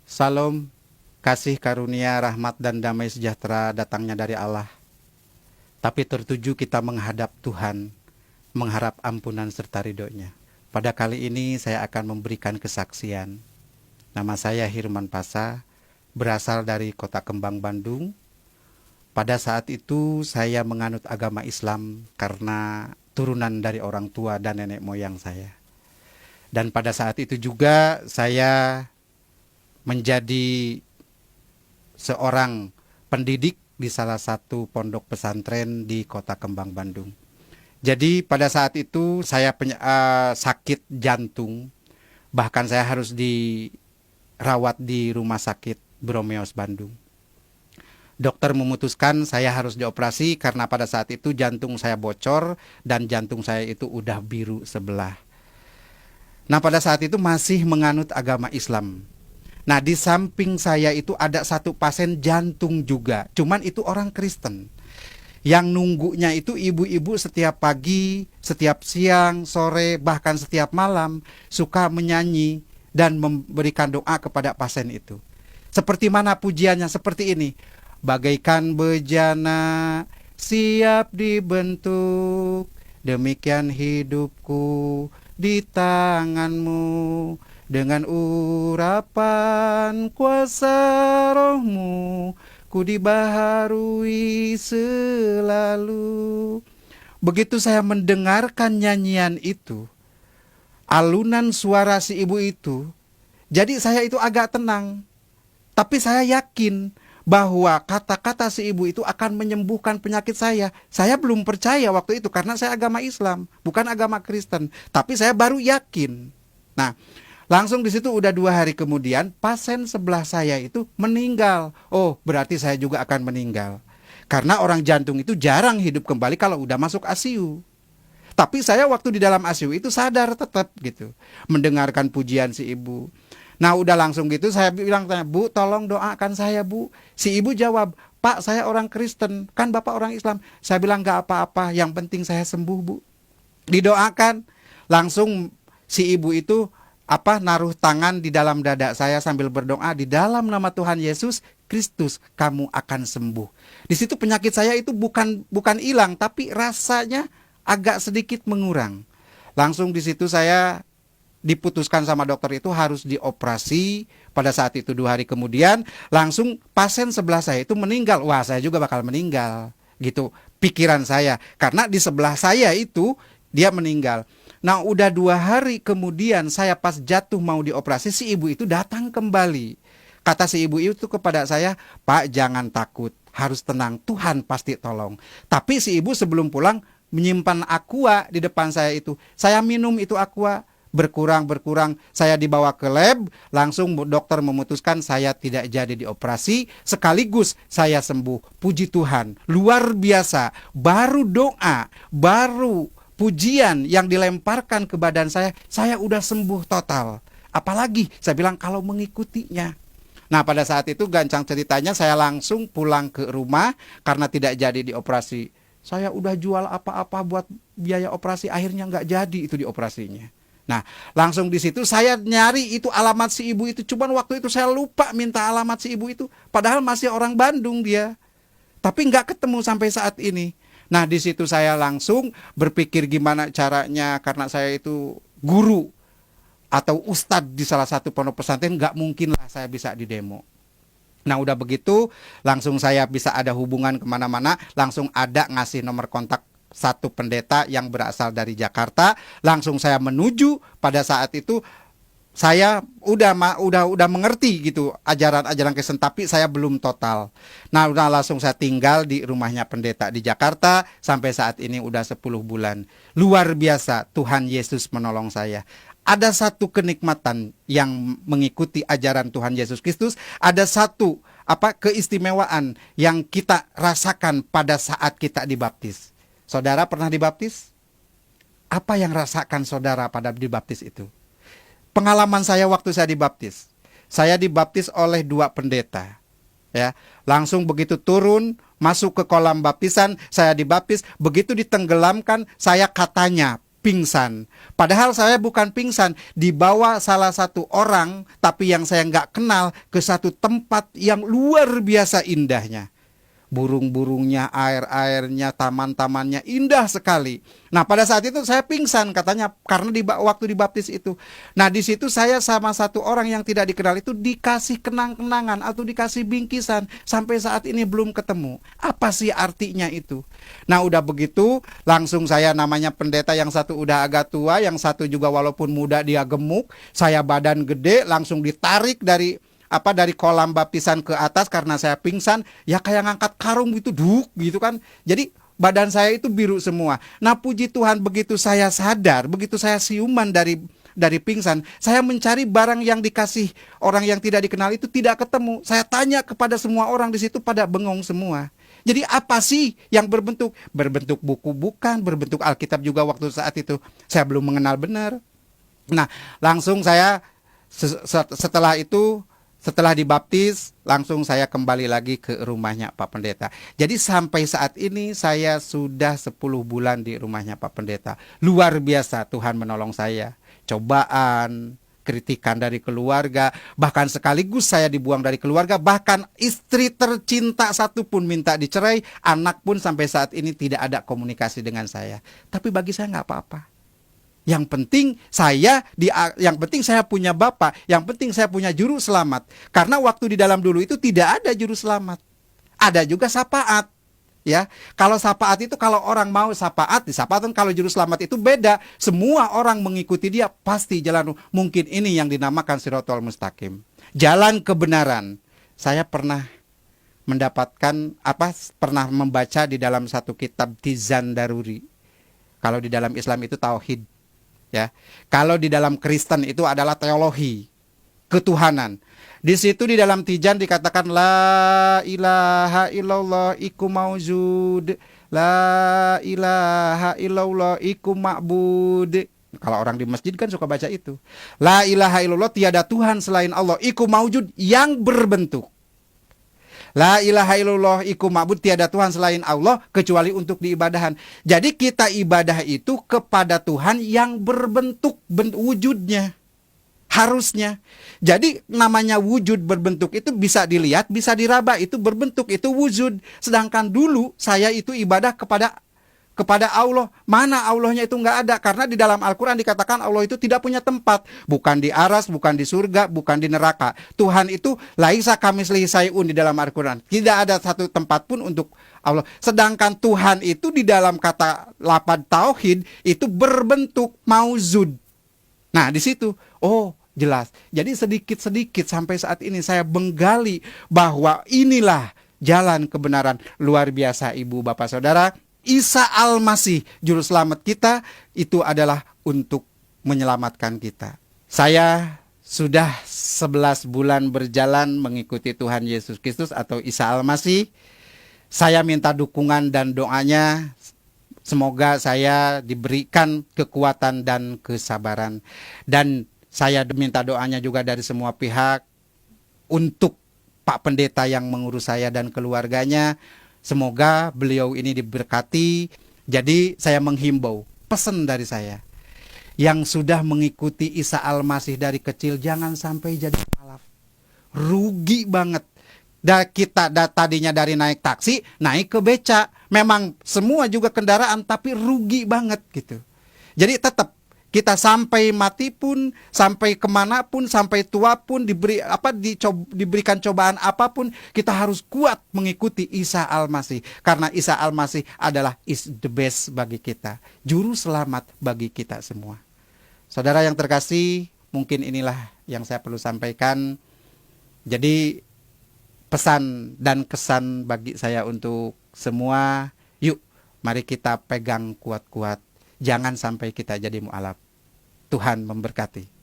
Salam, kasih karunia, rahmat dan damai sejahtera datangnya dari Allah. Tapi tertuju kita menghadap Tuhan, mengharap ampunan serta ridhonya. Pada kali ini saya akan memberikan kesaksian. Nama saya Hirman Pasa, berasal dari Kota Kembang, Bandung. Pada saat itu saya menganut agama Islam karena turunan dari orang tua dan nenek moyang saya. Dan pada saat itu juga saya menjadi seorang pendidik di salah satu pondok pesantren di Kota Kembang, Bandung. Jadi pada saat itu saya sakit jantung, bahkan saya harus dirawat di rumah sakit Bromeos, Bandung. Dokter memutuskan saya harus dioperasi karena pada saat itu jantung saya bocor dan jantung saya itu udah biru sebelah. Nah, pada saat itu masih menganut agama Islam. Nah, di samping saya itu ada satu pasien jantung juga. Cuman itu orang Kristen. Yang nunggunya itu ibu-ibu setiap pagi, setiap siang, sore, bahkan setiap malam suka menyanyi dan memberikan doa kepada pasien itu. Seperti mana pujiannya? Seperti ini. Bagaikan bejana siap dibentuk, demikian hidupku di tanganmu. Dengan urapan kuasa rohmu, ku dibaharui selalu. Begitu saya mendengarkan nyanyian itu, alunan suara si ibu itu, jadi saya itu agak tenang. Tapi saya yakin bahwa kata-kata si ibu itu akan menyembuhkan penyakit saya. Saya belum percaya waktu itu karena saya agama Islam, bukan agama Kristen. Tapi saya baru yakin. Nah, langsung di situ udah 2 hari kemudian pasien sebelah saya itu meninggal. Oh, berarti saya juga akan meninggal. Karena orang jantung itu jarang hidup kembali kalau udah masuk ICU. Tapi saya waktu di dalam ICU itu sadar tetap gitu. Mendengarkan pujian si ibu. Nah, udah langsung gitu saya bilang, "Bu, tolong doakan saya, Bu." Si ibu jawab, "Pak, saya orang Kristen, kan Bapak orang Islam." Saya bilang, "Gak apa-apa, yang penting saya sembuh, Bu." Didoakan. Langsung si ibu itu naruh tangan di dalam dada saya sambil berdoa, "Di dalam nama Tuhan Yesus Kristus kamu akan sembuh." Di situ penyakit saya itu bukan hilang, tapi rasanya agak sedikit mengurang. Langsung di situ saya diputuskan sama dokter itu harus dioperasi. Pada saat itu 2 hari kemudian langsung pasien sebelah saya itu meninggal. Wah, saya juga bakal meninggal gitu pikiran saya, karena di sebelah saya itu dia meninggal. Nah, udah 2 hari kemudian saya pas jatuh mau dioperasi, si ibu itu datang kembali. Kata si ibu itu kepada saya, "Pak, jangan takut, harus tenang, Tuhan pasti tolong." Tapi si ibu sebelum pulang menyimpan aqua di depan saya itu. Saya minum itu aqua, berkurang, saya dibawa ke lab, langsung dokter memutuskan saya tidak jadi dioperasi, sekaligus saya sembuh. Puji Tuhan, luar biasa. Baru doa, baru pujian yang dilemparkan ke badan saya udah sembuh total. Apalagi saya bilang kalau mengikutinya. Nah, pada saat itu gancang ceritanya saya langsung pulang ke rumah karena tidak jadi dioperasi. Saya udah jual apa-apa buat biaya operasi, akhirnya nggak jadi itu dioperasinya. Nah, langsung di situ saya nyari itu alamat si ibu itu. Cuman waktu itu saya lupa minta alamat si ibu itu. Padahal masih orang Bandung dia. Tapi nggak ketemu sampai saat ini. Nah, di situ saya langsung berpikir gimana caranya, karena saya itu guru atau ustadz di salah satu pondok pesantren, nggak mungkin lah saya bisa didemo. Nah, udah begitu langsung saya bisa ada hubungan kemana-mana, langsung ada ngasih nomor kontak satu pendeta yang berasal dari Jakarta. Langsung saya menuju. Pada saat itu saya udah mengerti gitu ajaran-ajaran Kristen, tapi saya belum total. Nah, udah langsung saya tinggal di rumahnya pendeta di Jakarta sampai saat ini udah 10 bulan. Luar biasa, Tuhan Yesus menolong saya. Ada satu kenikmatan yang mengikuti ajaran Tuhan Yesus Kristus, ada satu keistimewaan yang kita rasakan pada saat kita dibaptis. Saudara pernah dibaptis? Apa yang rasakan saudara pada dibaptis itu? Pengalaman saya waktu saya dibaptis. Saya dibaptis oleh 2 pendeta. Ya, langsung begitu turun masuk ke kolam baptisan, saya dibaptis, begitu ditenggelamkan, saya katanya pingsan. Padahal saya bukan pingsan, dibawa salah satu orang, tapi yang saya nggak kenal, ke satu tempat yang luar biasa indahnya. Burung-burungnya, air-airnya, taman-tamannya indah sekali. Nah, pada saat itu saya pingsan katanya karena waktu dibaptis itu. Nah, di situ saya sama satu orang yang tidak dikenal itu dikasih kenang-kenangan atau dikasih bingkisan, sampai saat ini belum ketemu. Apa sih artinya itu? Nah, udah begitu langsung saya, namanya pendeta yang satu udah agak tua, yang satu juga walaupun muda dia gemuk, saya badan gede, langsung ditarik dari kolam baptisan ke atas karena saya pingsan, ya kayak ngangkat karung gitu, gitu kan. Jadi badan saya itu biru semua. Nah, puji Tuhan, begitu saya sadar, begitu saya siuman dari pingsan, saya mencari barang yang dikasih orang yang tidak dikenal itu, tidak ketemu. Saya tanya kepada semua orang di situ, pada bengong semua. Jadi apa sih yang berbentuk buku bukan, berbentuk Alkitab juga waktu saat itu saya belum mengenal benar. Nah, langsung saya setelah itu, setelah dibaptis, langsung saya kembali lagi ke rumahnya Pak Pendeta. Jadi sampai saat ini saya sudah 10 bulan di rumahnya Pak Pendeta. Luar biasa, Tuhan menolong saya. Cobaan, kritikan dari keluarga, bahkan sekaligus saya dibuang dari keluarga, bahkan istri tercinta satu pun minta dicerai, anak pun sampai saat ini tidak ada komunikasi dengan saya. Tapi bagi saya nggak apa-apa. Yang penting saya punya Bapa, yang penting saya punya juru selamat. Karena waktu di dalam dulu itu tidak ada juru selamat. Ada juga syafaat. Ya, kalau syafaat itu kalau orang mau syafaat, di syafaat, kalau juru selamat itu beda. Semua orang mengikuti dia pasti jalan. Mungkin ini yang dinamakan Shirathul Mustaqim, jalan kebenaran. Saya pernah membaca di dalam satu kitab Tizan Daruri. Kalau di dalam Islam itu tauhid. Ya, kalau di dalam Kristen itu adalah teologi ketuhanan. Di situ di dalam Tijan dikatakan la ilaha illallah iku maujud, la ilaha illallah iku ma'bud. Kalau orang di masjid kan suka baca itu. La ilaha illallah, tiada Tuhan selain Allah, iku maujud, yang berbentuk. La ilaha illallah iku ma'bud, tiada Tuhan selain Allah kecuali untuk diibadahan. Jadi kita ibadah itu kepada Tuhan yang berbentuk, wujudnya. Harusnya. Jadi namanya wujud berbentuk itu bisa dilihat, bisa diraba, itu berbentuk, itu wujud. Sedangkan dulu saya itu ibadah kepada Allah. Mana Allahnya itu nggak ada. Karena di dalam Al-Quran dikatakan Allah itu tidak punya tempat. Bukan di aras, bukan di surga, bukan di neraka. Tuhan itu laisa kamitslihi syai'un di dalam Al-Quran. Tidak ada satu tempat pun untuk Allah. Sedangkan Tuhan itu di dalam kata lapad tauhid itu berbentuk mauzud. Nah, di situ, jelas. Jadi sedikit-sedikit sampai saat ini saya menggali bahwa inilah jalan kebenaran. Luar biasa, Ibu, Bapak, Saudara. Isa Al-Masih, juru selamat kita, itu adalah untuk menyelamatkan kita. Saya sudah 11 bulan berjalan mengikuti Tuhan Yesus Kristus atau Isa Al-Masih. Saya minta dukungan dan doanya. Semoga saya diberikan kekuatan dan kesabaran. Dan saya minta doanya juga dari semua pihak untuk Pak Pendeta yang mengurus saya dan keluarganya. Semoga beliau ini diberkati. Jadi saya menghimbau, pesan dari saya, yang sudah mengikuti Isa Al-Masih dari kecil, jangan sampai jadi mualaf. Rugi banget. Kita tadinya dari naik taksi, naik ke beca. Memang semua juga kendaraan, tapi rugi banget gitu. Jadi tetap kita sampai mati pun, sampai kemanapun, sampai tua pun, diberikan cobaan apapun, kita harus kuat mengikuti Isa Al-Masih. Karena Isa Al-Masih adalah is the best bagi kita, juru selamat bagi kita semua. Saudara yang terkasih, mungkin inilah yang saya perlu sampaikan. Jadi pesan dan kesan bagi saya untuk semua, yuk mari kita pegang kuat-kuat. Jangan sampai kita jadi mu'alaf. Tuhan memberkati.